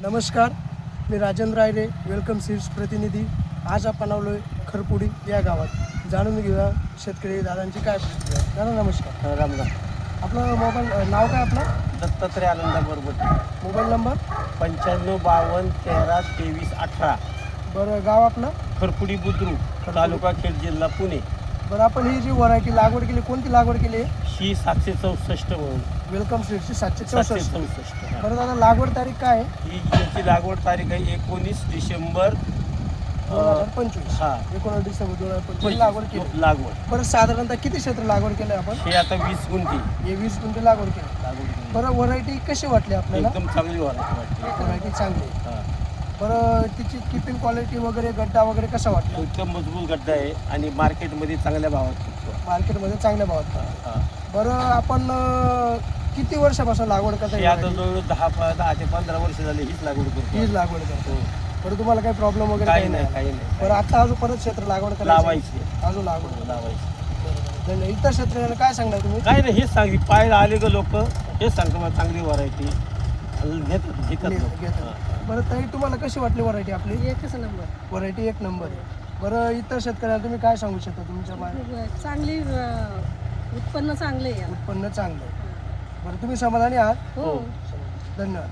नमस्कार, मी Rajendra Ayre, welcome seeds प्रतिनिधी. आज आपण आलो खरपुडी या गावात. जाणून घेऊया शेतकरी दादांची काय प्रतिक्रिया आहे. दादा नमस्कार. राम राम. आपलं मोबाईल नाव काय आपलं? दत्तात्रय आनंदाबरोबर मोबाईल नंबर? 95 52 13 23 18. बरं, गाव आपलं? खरपुडी बुद्रुक, तालुका खेड, जिल्हा पुणे. बरं, आपण ही जी व्हरायटी लागवड केली, कोणती लागवड केली आहे? ही 764 म्हणून. वेलकम सीड्सची 764. 764. बरं दादा, लागवड तारीख काय आहे? ही याची लागवड तारीख आहे 19 डिसेंबर 2025. हा 19 डिसेंबर 2025 लागवड केली. लागवड. बरं, साधारणतः किती क्षेत्र लागवड केलं आपण? हे आता 20 गुंठी हे 20 गुंठे लागवड केली. लागवड केली. बरं, व्हरायटी कशी वाटली आपल्याला? एकदम चांगली वाटते. व्हरायटी चांगली आहे. हा. बरं, तिची किपिंग क्वालिटी वगैरे, गड्डा वगैरे कसा वाटला? एकदम मजबूत गड्डा आहे आणि मार्केटमध्ये चांगल्या भावात विकतो. मार्केटमध्ये चांगल्या भावात. हा. बरं, आपण किती वर्षापासून लागवड करता? हे आता जवळ 10 ते 15 वर्ष झाली हीच लागवड करतो. हीच लागवड करतो. बरं, तुम्हाला काही प्रॉब्लेम वगैरे काही नाही, काही नाही. बरं, आता अजून परत क्षेत्र लागवड करायची? लावायची. अजून लागवड लावायची. धन्यवाद. इतर क्षेत्राला काय सांगणार तुम्ही? काय नाही, हेच सांगली पाहायला आले ग लोक, हेच सांगतो मला चांगली व्हरायटी घेतात लोक. घेतात. बरं ताई, तुम्हाला कशी वाटली व्हरायटी आपली? एकच नंबर. व्हरायटी एक नंबर आहे. बरं, इतर शेतकऱ्यांना तुम्ही काय सांगू शकता? तुमच्या चांगली उत्पन्न चांगलं आहे याला. उत्पन्न चांगलं आहे. बरं, तुम्ही समाधानी आहात? हो. धन्यवाद.